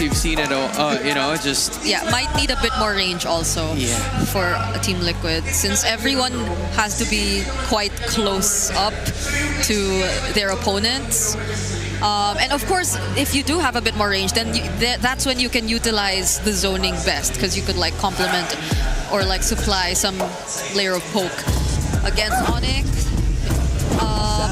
you've seen it, you know, just... Yeah, might need a bit more range also for Team Liquid, since everyone has to be quite close up to their opponents. And of course, if you do have a bit more range, then that's when you can utilize the zoning best, because you could like complement or like supply some layer of poke against Onic.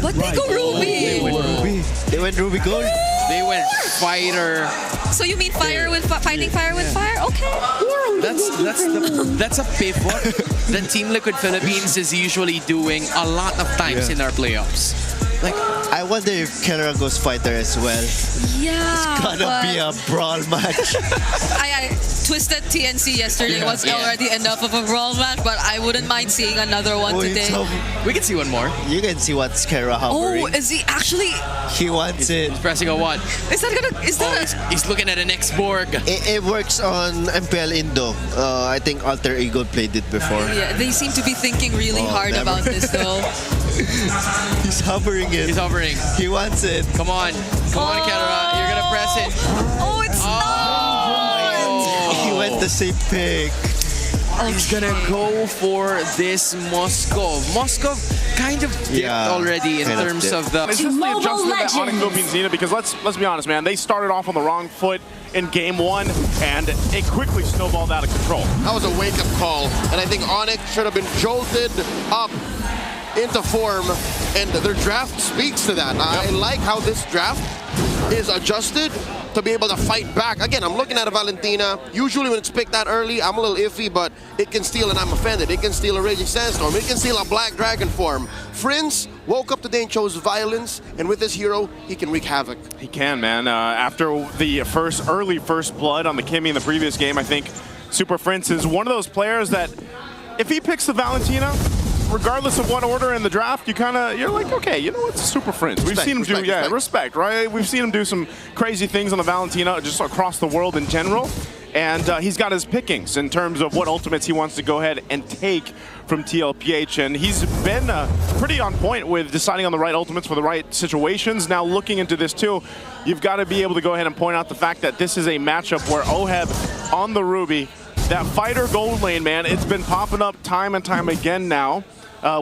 But they go Ruby! They went Ruby Gold. They went fighter. So you mean fire with fighting fire with fire? Okay. That's a pivot that Team Liquid Philippines is usually doing a lot of times in our playoffs. Like, I wonder if Kelra goes fighter as well. Yeah, it's gonna be a brawl match. I twisted TNC yesterday was already enough of a brawl match, but I wouldn't mind seeing another one today. We can see one more. You can see what's Kelra hovering. Oh, is he actually? He wants it. He's pressing a what? Is that gonna? Is that? He's looking at an X-Borg. It works on MPL Indo. I think Alter Ego played it before. Yeah, they seem to be thinking really hard about this though. He's hovering it. He's hovering. He wants it. Come on. Come on, Kelra. You're gonna press it. Oh, it's not! He went the same pick. He's gonna go for this Moskov. Moskov kind of dipped already in terms of the... It's just the adjustment that Onic Philippines needed, because let's be honest, man. They started off on the wrong foot in Game 1, and it quickly snowballed out of control. That was a wake-up call, and I think Onic should have been jolted up into form, and their draft speaks to that. I like how this draft is adjusted to be able to fight back. Again, I'm looking at a Valentina. Usually when it's picked that early, I'm a little iffy, but it can steal, and I'm offended. It can steal a Raging Sandstorm. It can steal a Black Dragon form. Prince woke up today and chose violence, and with this hero, he can wreak havoc. He can, man. After the early first blood on the Kimmy in the previous game, I think Super Prince is one of those players that if he picks the Valentina, regardless of what order in the draft, you're like, okay, you know what, Super Prince. We've seen him do, respect, right? We've seen him do some crazy things on the Valentina just across the world in general. And he's got his pickings in terms of what ultimates he wants to go ahead and take from TLPH. And he's been pretty on point with deciding on the right ultimates for the right situations. Now looking into this too, you've got to be able to go ahead and point out the fact that this is a matchup where Oheb on the Ruby, that fighter gold lane, man, it's been popping up time and time again now.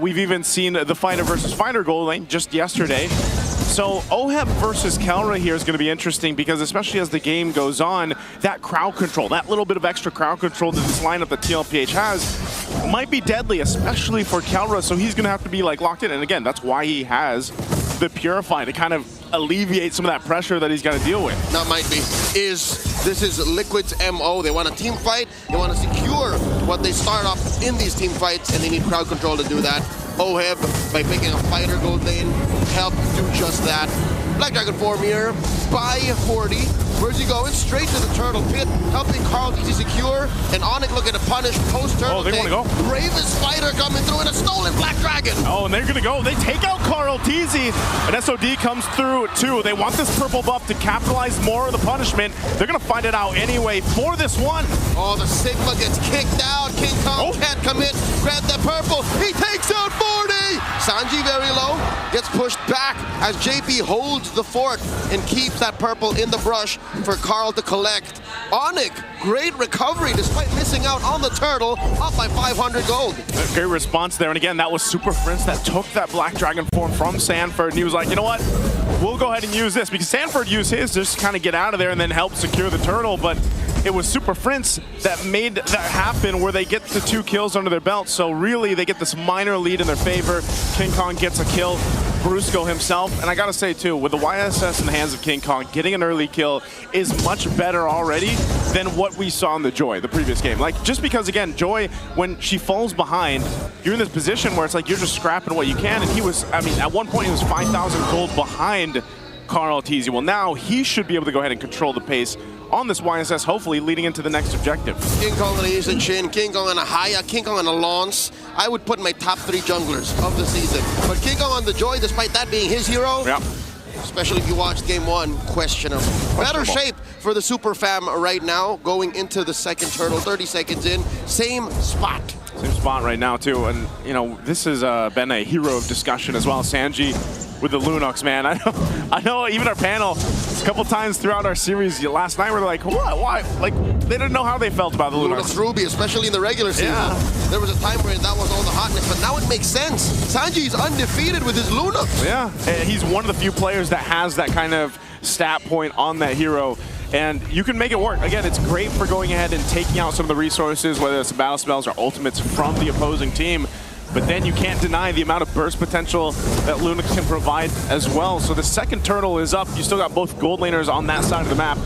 We've even seen the fighter versus fighter gold lane just yesterday. So Oheb versus Kelra here is going to be interesting, because especially as the game goes on, that crowd control, that little bit of extra crowd control that this lineup that TLPH has might be deadly, especially for Kelra. So he's going to have to be like locked in. And again, that's why he has the Purify to kind of alleviate some of that pressure that he's got to deal with. That might be. This is Liquid's MO. They want a team fight. They want to secure what they start off in these team fights, and they need crowd control to do that. Oheb, by picking a fighter gold lane, help do just that. Black Dragon form here by 40. Where's he going? Straight to the turtle pit, helping Carl easy secure, and Onic looking to punish post-turtle. Oh, they want to go. Bravest fighter coming through in a stolen Black Dragon. Oh, and they're going to go. They take out Carl TZ, and SOD comes through too. They want this purple buff to capitalize more of the punishment. They're going to find it out anyway for this one. Oh, the Sigma gets kicked out. King Kong can't commit. Grab the purple. He takes out 40. Sanji very low. Gets pushed back as JP holds the fort and keeps that purple in the brush for Carl to collect. Onic, great recovery despite missing out on the turtle, up by 500 gold. Great response there, and again, that was Super Prince that took that Black Dragon form from Sanford, and he was like, you know what, we'll go ahead and use this, because Sanford used his just to kind of get out of there and then help secure the turtle, but it was Super Prince that made that happen, where they get the 2 kills under their belt. So really, they get this minor lead in their favor. King Kong gets a kill, Brusco himself, and I gotta say too, with the YSS in the hands of King Kong, getting an early kill is much better already than what we saw in the Joy, the previous game. Like, just because, again, Joy, when she falls behind, you're in this position where it's like you're just scrapping what you can, and he was, I mean, at one point he was 5,000 gold behind Carl TZ. Well, now he should be able to go ahead and control the pace on this YSS, hopefully leading into the next objective. King Kong on a Yushin Shin, King Kong on a Haya, King Kong on a Lance. I would put my top 3 junglers of the season. But King Kong on the Joy, despite that being his hero, especially if you watched Game 1, questionable. Better shape for the Super Fam right now, going into the second turtle, 30 seconds in, same spot. Same spot right now too, and you know, this has been a hero of discussion as well. Sanji with the Lunox, man. I know even our panel, A couple times throughout our series last night, we're like, what? Why? Like, they didn't know how they felt about the Lunars. Ruby, especially in the regular season. Yeah. There was a time where that was all the hotness, but now it makes sense. Sanji's undefeated with his Luna. Yeah, and he's one of the few players that has that kind of stat point on that hero. And you can make it work. Again, it's great for going ahead and taking out some of the resources, whether it's battle spells or ultimates from the opposing team. But then you can't deny the amount of burst potential that Luna can provide as well. So the second turtle is up. You still got both gold laners on that side of the map.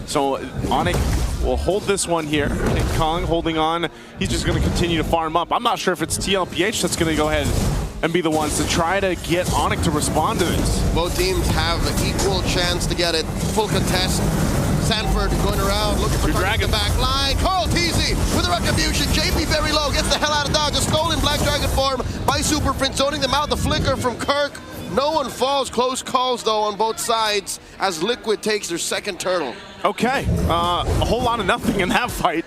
So Onic will hold this one here. King Kong holding on. He's just going to continue to farm up. I'm not sure if it's TLPH that's going to go ahead and be the ones to try to get Onic to respond to this. Both teams have an equal chance to get it. Full contest. Sanford going around, looking for Dragon. the back line. Carl Teasy with a retribution. JP very low, gets the hell out of dodge. A stolen Black Dragon form by Super Prince, zoning them out. The flicker from Kirk. No one falls. Close calls, though, on both sides as Liquid takes their second turtle. Okay, a whole lot of nothing in that fight.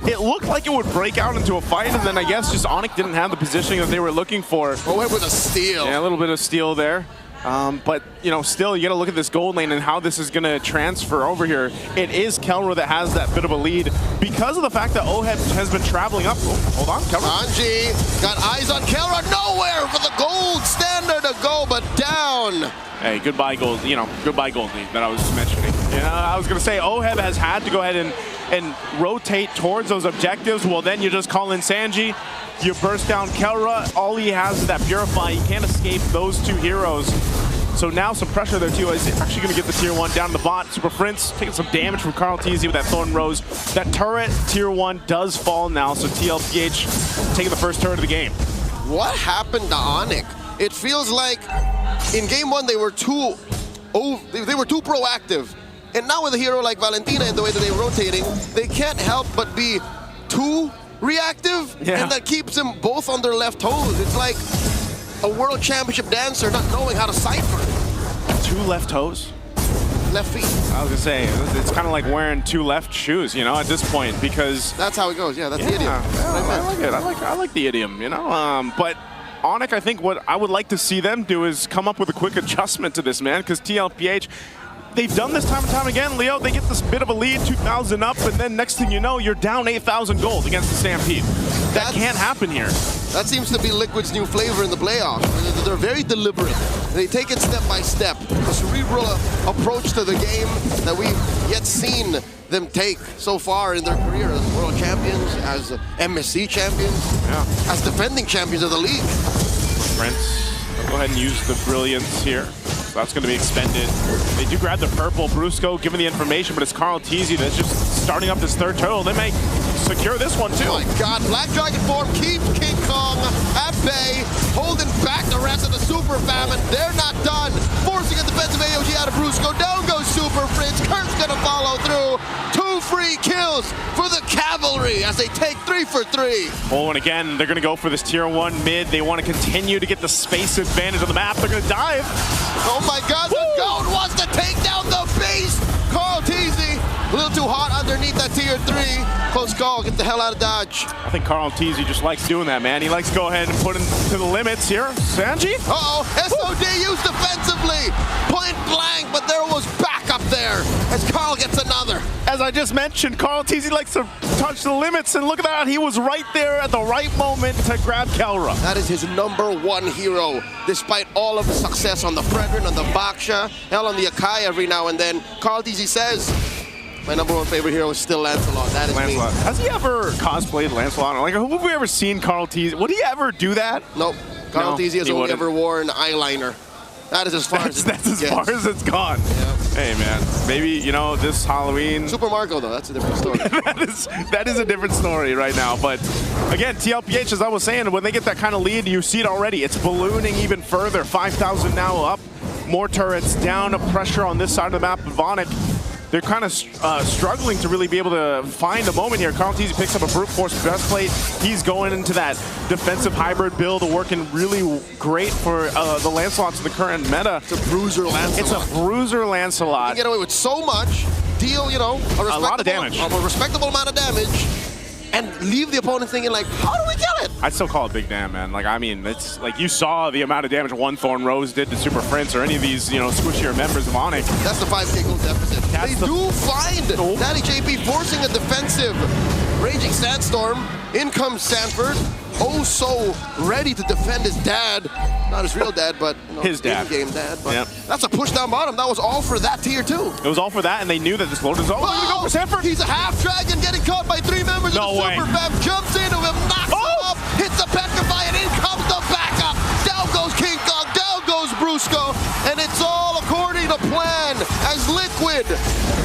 It looked like it would break out into a fight, and then I guess just Onic didn't have the positioning that they were looking for. Oh, went with a steal. Yeah, a little bit of steal there. But, you know, still, you got to look at this gold lane and how this is going to transfer over here. It is Kelra that has that bit of a lead because of the fact that Oheb has been traveling up. Oh, hold on, Kelra. Sanji got eyes on Kelra. Nowhere for the gold standard to go, but down. Hey, goodbye gold, you know, goodbye gold lead that I was just mentioning. Yeah, I was going to say Oheb has had to go ahead and rotate towards those objectives. Well, then you just call in Sanji. You burst down Kelra. All he has is that Purify. He can't escape those two heroes. So now some pressure there too. Is actually going to get the tier 1 down the bot. Super Prince taking some damage from Carl Teasy with that Thorn Rose. That turret, tier 1, does fall now. So TLPH taking the first turret of the game. What happened to Onic? It feels like in game 1 they were too proactive. And now with a hero like Valentina and the way that they're rotating, they can't help but be too reactive, and that keeps them both on their left toes. It's like a world championship dancer not knowing how to cipher. 2 left toes? Left feet. I was gonna say, it's kind of like wearing 2 left shoes, you know, at this point, because that's how it goes. Yeah, that's the idiom. I like it. I like the idiom, you know. But Onic, I think what I would like to see them do is come up with a quick adjustment to this, man, because TLPH, they've done this time and time again, Leo. They get this bit of a lead, 2,000 up, and then next thing you know, you're down 8,000 gold against the Stampede. That can't happen here. That seems to be Liquid's new flavor in the playoffs. They're very deliberate. They take it step by step. A cerebral approach to the game that we've yet seen them take so far in their career as world champions, as MSC champions, as defending champions of the league. Prince, go ahead and use the brilliance here. So that's going to be expended. They do grab the purple. Brusco giving the information, but it's Carl Teasy that's just starting up this third turtle. They may secure this one too. Oh my God, Black Dragon form keeps King Kong at bay, holding back the rest of the Super Famine. They're not done. Forcing a defensive AOG out of Brusco. Down goes Super Prince. Kurt's going to follow through. 2 free kills for the Cavalry as they take 3 for 3. Oh, and again, they're going to go for this tier 1 mid. They want to continue to get the space advantage on the map. They're going to dive. Oh my God, the goat wants to take down the beast. Carl Teasy, a little too hot underneath that tier 3. Close call, get the hell out of dodge. I think Carl Teasy just likes doing that, man. He likes to go ahead and put him to the limits here. Sanji? Uh-oh, SOD used defensively. Point blank, but there was backup there as Carl gets another. As I just mentioned, Carl Teasy likes to touch the limits, and look at that. He was right there at the right moment to grab Kelra. That is his #1 hero, despite all of the success on the Fredrin, on the Baksha, hell on the Akai every now and then. Carl Teasy says, my #1 favorite hero is still Lancelot. That is Lancelot. me. Has he ever cosplayed Lancelot? Like, who have we ever seen Carl Teasy? Would he ever do that? Nope. Carl Teasy has only ever worn eyeliner. That is as far as that's as far as it's gone. Yeah. Hey man, maybe, you know, this Halloween. Super Marco though, that's a different story. that is a different story right now. But again, TLPH, as I was saying, when they get that kind of lead, you see it already. It's ballooning even further. 5,000 now up. More turrets down, pressure on this side of the map. Onic, they're kind of struggling to really be able to find a moment here. Carl Teasy picks up a brute force breastplate. He's going into that defensive hybrid build, working really great for the Lancelots in the current meta. It's a bruiser Lancelot. It's a bruiser Lancelot. You can get away with so much, deal, you know, a lot of damage. A respectable amount of damage, and leave the opponent thinking like, how do we kill it? I'd still call it big damn, man. Like, I mean, it's like you saw the amount of damage one Thorn Rose did to Super Prince or any of these, you know, squishier members of Onic. That's the 5K gold deficit. That's they do find Oh. Daddy JP forcing a defensive Raging Sandstorm. In comes Sanford. Oh, so ready to defend his dad. Not his real dad, but you know, his dad. In-game dad. But Yep. that's a push down bottom. That was all for that tier 2. It was all for that, and they knew that this load was all. They're gonna go for Sanford. He's a half dragon getting caught by 3 members No of the way. Super Fam. Jumps into him, knocks him up, hits the Petrify, and in comes the backup. Down goes King Kong, down goes Brusco, and it's all according to plan as Liquid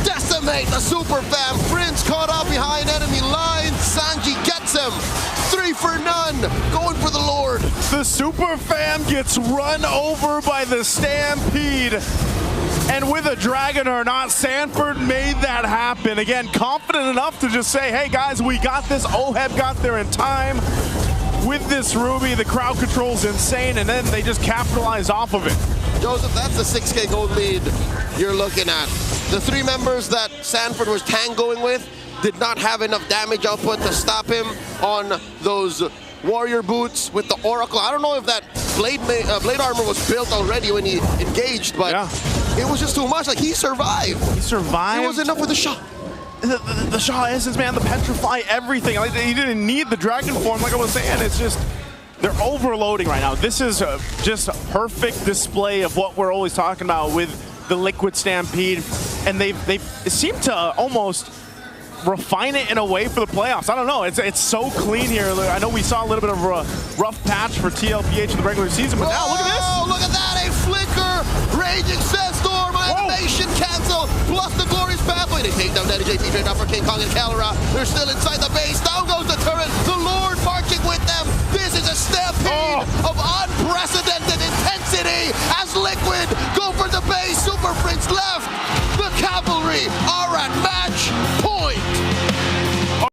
decimate the Super Fam. Prince caught up behind enemy lines. Sanji gets him. 3 for none, going for the Lord. The Super Fam gets run over by the Stampede. And with a dragon or not, Sanford made that happen. Again, confident enough to just say, hey guys, we got this. Oheb got there in time. With this Ruby, the crowd control's insane, and then they just capitalize off of it. Joseph, that's the 6K gold lead you're looking at. The 3 members that Sanford was tangoing with did not have enough damage output to stop him on those warrior boots with the Oracle. I don't know if that blade armor was built already when he engaged, but it was just too much. Like, he survived. He survived. It was enough for the shot. The Shaw Essence, man, the Petrify, everything. Like, he didn't need the dragon form, like I was saying. It's just, they're overloading right now. This is just a perfect display of what we're always talking about with the Liquid Stampede. And they seem to almost refine it in a way for the playoffs. I don't know. It's so clean here. I know we saw a little bit of a rough patch for TLPH in the regular season, but now look at this. Oh, look at that. A flicker. Raging Sandstorm. Animation cancel. Plus the glorious pathway. They take down Daddy JP straight off for King Kong and Calera. They're still inside the base. Down goes the turret. The Lord marching with them. This is a stampede of unprecedented intensity as Liquid go for the base. Super Prince left. The cavalry are at